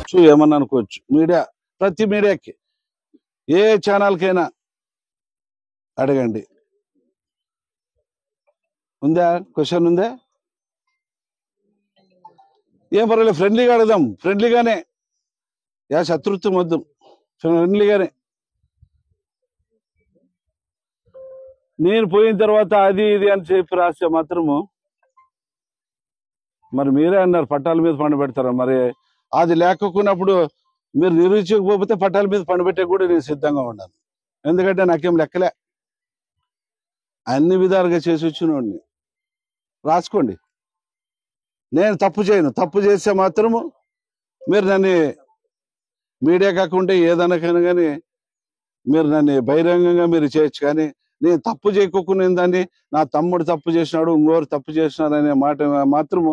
అనుకోవచ్చు, ఏమన్నా అనుకోవచ్చు. మీడియా, ప్రతి మీడియాకి, ఏ ఛానల్కైనా అడగండి. ఉందా క్వశ్చన్? ఉందా? ఏం పర్వాలేదు, ఫ్రెండ్లీగా అడుగుదాం. ఫ్రెండ్లీగానే, శత్రుత్వం వద్దు, ఫ్రెండ్లీగానే. నేను పోయిన తర్వాత అది ఇది అని చెప్పి రాస్తే మాత్రము మరి మీరే అన్నారు పట్టాల మీద పండబెడతారా. మరి అది లేకపోయినప్పుడు మీరు నిరూపించకపోతే పట్టాల మీద పండబెట్టే కూడా నేను సిద్ధంగా ఉన్నాను. ఎందుకంటే నాకేం లెక్కలే, అన్ని విధాలుగా చేసి వచ్చినోడిని. రాసుకోండి. నేను తప్పు చేయను. తప్పు చేస్తే మాత్రము మీరు నన్ను మీడియా కాకుండా ఏదైనా కానీ మీరు నన్ను బహిరంగంగా మీరు చేయొచ్చు. కానీ నేను తప్పు చేయకోకుండా దాన్ని నా తమ్ముడు తప్పు చేసినాడు, ఇంకోరు తప్పు చేసినాడు అనే మాట మాత్రము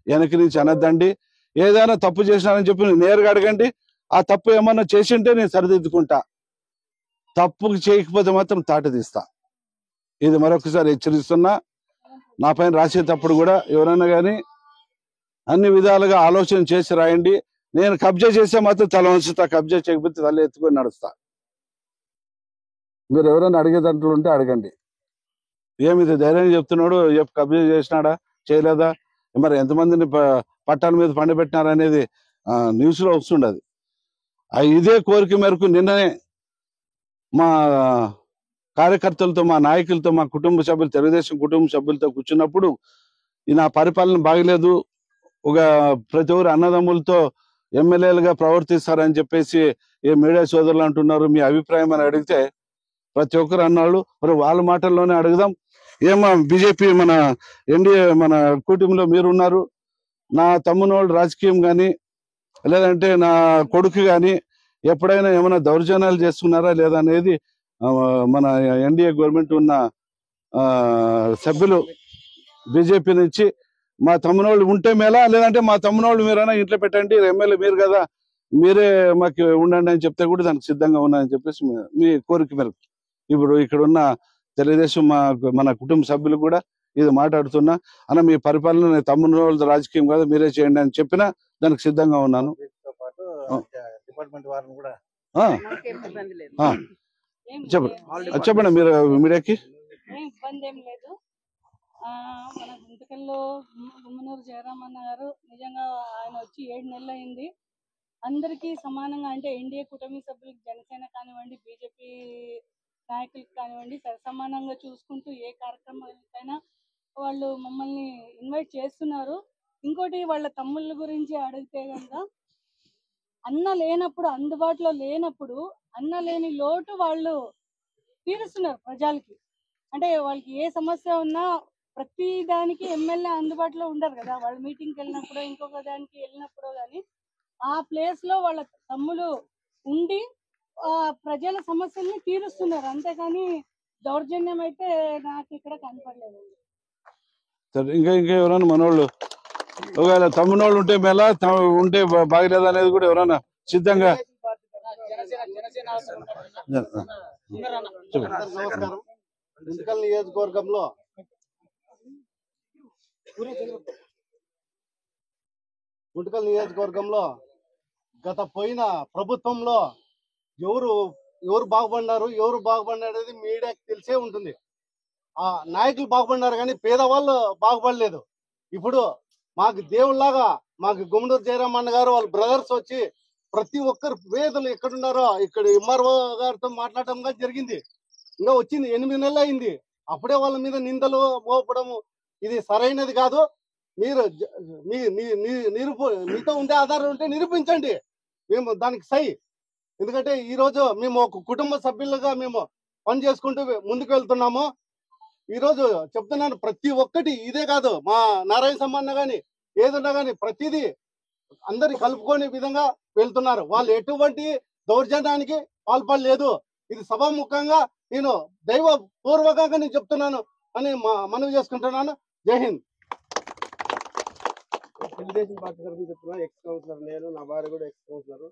వెనక నుంచి అనద్దండి. ఏదైనా తప్పు చేసినారని చెప్పి నేరుగా అడగండి. ఆ తప్పు ఏమన్నా చేసింటే నేను సరిదిద్దుకుంటా. తప్పు చేయకపోతే మాత్రం తాట తీస్తా. ఇది మరొకసారి హెచ్చరిస్తున్నా. నా పైన రాసేటప్పుడు కూడా ఎవరైనా కానీ అన్ని విధాలుగా ఆలోచన చేసి రాయండి. నేను కబ్జా చేస్తే మాత్రం తల వంచుతా, కబ్జా చేయకపోతే తల ఎత్తుకొని నడుస్తా. మీరు ఎవరైనా అడిగే దాంట్లో ఉంటే అడగండి. ఏమిది ధైర్యంగా చెప్తున్నాడు, కబ్జా చేసినాడా చేయలేదా, మరి ఎంతమందిని పట్టాల మీద పండబెట్టినారనేది న్యూస్ లో వస్తుండదు. ఇదే కోరిక మేరకు నిన్ననే మా కార్యకర్తలతో, మా నాయకులతో, మా కుటుంబ సభ్యులు, తెలుగుదేశం కుటుంబ సభ్యులతో కూర్చున్నప్పుడు నా పరిపాలన బాగలేదు, ఒక ప్రతి ఒక్కరు అన్నదమ్ములతో ఎమ్మెల్యేలుగా ప్రవర్తిస్తారని చెప్పేసి ఏ మీడియా సోదరులు అంటున్నారు, మీ అభిప్రాయం అని అడిగితే ప్రతి ఒక్కరు అన్నాళ్ళు. మరి వాళ్ళ మాటల్లోనే అడుగుదాం. ఏమో బీజేపీ మన ఎన్డీఏ మన కూటమిలో మీరున్నారు. నా తమ్మునోళ్ళు రాజకీయం కానీ లేదంటే నా కొడుకు కానీ ఎప్పుడైనా ఏమైనా దౌర్జన్యాలు చేస్తున్నారా లేదా అనేది మన ఎన్డీఏ గవర్నమెంట్ ఉన్న సభ్యులు బీజేపీ నుంచి మా తమ్మునోళ్ళు ఉంటే మేలా, లేదంటే మా తమ్మునోళ్ళు మీరైనా ఇంట్లో పెట్టండి, ఎమ్మెల్యే మీరు కదా, మీరే మాకు ఉండండి అని చెప్తే కూడా దానికి సిద్ధంగా ఉన్నాయని చెప్పేసి మీ కోరిక మేరకు ఇప్పుడు ఇక్కడ ఉన్న తెలుగుదేశం మన కుటుంబ సభ్యులు కూడా ఇది మాట్లాడుతున్నా. అన్న మీ పరిపాలన తమ్మునోళ్ళ రాజకీయం కదా, మీరే చేయండి అని చెప్పినా దానికి సిద్ధంగా ఉన్నాను. చెప్పండి మీరు మీడియాకి. ఇబ్బంది ఏం లేదు. మన గుంతకల్లో గుమ్మనూరు జయరామన్న గారు నిజంగా ఆయన వచ్చి 7 నెలలు అయింది. అందరికీ సమానంగా, అంటే ఎన్డీఏ కూటమి సభ్యులకు, జనసేన కానివ్వండి, బీజేపీ నాయకులకు కానివ్వండి, సమానంగా చూసుకుంటూ ఏ కార్యక్రమాలకైనా వాళ్ళు మమ్మల్ని ఇన్వైట్ చేస్తున్నారు. ఇంకోటి వాళ్ళ తమ్ముళ్ళ గురించి అడిగితే కనుక, అన్న లేనప్పుడు, అందుబాటులో లేనప్పుడు అన్న లేని లోటు వాళ్ళు తీరుస్తున్నారు ప్రజలకి. అంటే వాళ్ళకి ఏ సమస్య ఉన్నా ప్రతి దానికి ఎమ్మెల్యే అందుబాటులో ఉండరు కదా, వాళ్ళు మీటింగ్కి వెళ్ళినప్పుడు ఇంకొక దానికి వెళ్ళినప్పుడు కానీ ఆ ప్లేస్ లో వాళ్ళ తమ్ములు ఉండి ప్రజల సమస్యల్ని తీరుస్తున్నారు. అంతేకాని దౌర్జన్యం అయితే నాకు ఇక్కడ కనపడలేదు. ఇంకా ఎవరైనా మనోళ్ళు ఒకవేళ తమ్మునోళ్ళు ఉంటే మేళ ఉంటే బాగలేదు అనేది కూడా ఎవరైనా సిద్ధంగా. నమస్కారం. గుంతకల్ నియోజకవర్గంలో గత పోయిన ప్రభుత్వంలో ఎవరు బాగుపడినారు, ఎవరు బాగుపడినారనేది మీడియాకి తెలిసే ఉంటుంది. ఆ నాయకులు బాగుపడినారు కానీ పేదవాళ్ళు బాగుపడలేదు. ఇప్పుడు మాకు దేవుళ్లాగా మాకు గుమ్మనూరు జయరామన్న గారు వాళ్ళ బ్రదర్స్ వచ్చి ప్రతి ఒక్కరు పేదలు ఎక్కడున్నారో ఇక్కడ ఎంఆర్ఓ గారితో మాట్లాడటం జరిగింది. ఇంకా వచ్చింది 8 నెలలు అయింది. అప్పుడే వాళ్ళ మీద నిందలు మోపడము ఇది సరైనది కాదు. మీరు మీతో ఉండే ఆధారం ఉంటే నిరూపించండి, మేము దానికి సై. ఎందుకంటే ఈ రోజు మేము ఒక కుటుంబ సభ్యులుగా మేము పని చేసుకుంటూ ముందుకు వెళ్తున్నాము. ఈ రోజు చెప్తున్నాను, ప్రతి ఒక్కటి ఇదే కాదు, మా నారాయణ సమ్మన్న గాని ఏదన్నా గాని ప్రతిదీ అందరి కలుపుకునే విధంగా వెళ్తున్నారు. వాళ్ళు ఎటువంటి దౌర్జన్యానికి పాల్పడలేదు. ఇది సభాముఖంగా నేను దైవ పూర్వకంగా నేను చెప్తున్నాను అని మనవి చేసుకుంటున్నాను. జై హింద్. తెలుగుదేశం పార్టీ తరఫున చెప్తున్నా. ఎక్స్ కౌన్సిలర్ నేను, నా భార్య కూడా ఎక్స్ కౌన్సిలర్.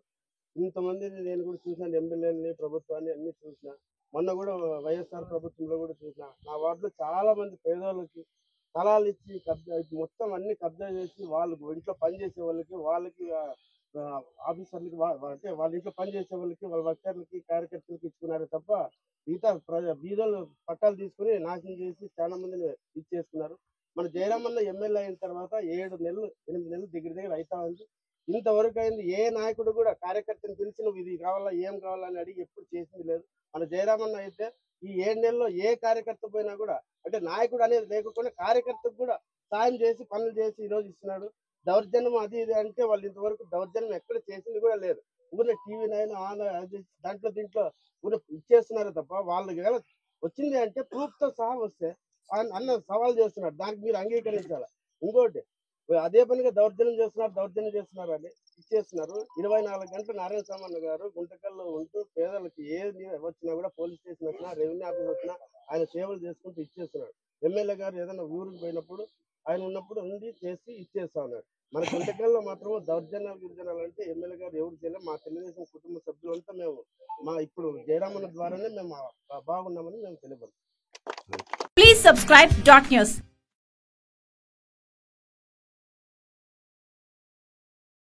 ఇంతమందిని నేను కూడా చూసాను, ఎమ్మెల్యేలని, ప్రభుత్వాన్ని అన్ని చూసిన. మొన్న కూడా వైఎస్ఆర్ ప్రభుత్వంలో కూడా చూసిన. నా వార్డులో చాలా మంది పేదవాళ్ళకి స్థలాలు ఇచ్చి మొత్తం అన్ని కబ్జా చేసి వాళ్ళు ఇంట్లో పనిచేసే వాళ్ళకి ఆఫీసర్లకి అంటే వాళ్ళ ఇంట్లో పనిచేసే వాళ్ళకి వాళ్ళ వర్కర్లకి కార్యకర్తలకి ఇచ్చుకున్నారు తప్ప మిగతా బీదలు పట్టాలు తీసుకుని నాశనం చేసి చాలా మందిని ఇచ్చేసుకున్నారు. మన జయరామన్న ఎమ్మెల్యే అయిన తర్వాత 7 నెలలు 8 నెలలు దగ్గర అవుతా ఉంది. ఇంతవరకు అయింది ఏ నాయకుడు కూడా కార్యకర్తను పిలిచి నువ్వు ఇది కావాలా ఏం కావాలా అని అడిగి ఎప్పుడు చేసింది లేదు. మన జయరామన్న అయితే ఈ 7 నెలల్లో ఏ కార్యకర్త పోయినా కూడా అంటే నాయకుడు అనేది లేకపోయినా కార్యకర్తకు కూడా సాయం చేసి పనులు చేసి ఈ రోజు ఇస్తున్నాడు. దౌర్జన్యం అది ఇది అంటే వాళ్ళు ఇంతవరకు దౌర్జన్యం ఎక్కడ చేసింది కూడా లేదు. ఊరినే TV9 అది దాంట్లో దీంట్లో ఊరినే ఇచ్చేస్తున్నారు తప్ప వాళ్ళకి వచ్చింది అంటే ప్రూఫ్ తో సహా వస్తే అన్న సవాల్ చేస్తున్నాడు, దానికి మీరు అంగీకరించాలి. ఇంకోటి అదే పనిగా దౌర్జన్యం చేస్తున్నారు అని ఇచ్చేస్తున్నారు. 24 గంటలు నారాయణ సామన్న గారు గుంటకల్లో ఉంటూ పేదలకు ఏది వచ్చినా కూడా పోలీస్ స్టేషన్ వచ్చినా రెవెన్యూ ఆఫీస్ వచ్చినా ఆయన సేవలు చేసుకుంటూ ఇచ్చేస్తున్నాడు. ఎమ్మెల్యే గారు ఏదైనా ఊరికి పోయినప్పుడు ఆయన ఉన్నప్పుడు ఉండి చేసి ఇచ్చేస్తా ఉన్నారు. మన గుంటకల్లో మాత్రం గిరిజనాలు అంటే ఎమ్మెల్యే గారు ఎవరు చేయలేదు. మా తెలుగుదేశం కుటుంబ సభ్యులంతా మేము ఇప్పుడు జయరామన్న ద్వారానే మేము బాగున్నామని మేము తెలియదు. Please subscribe dot news.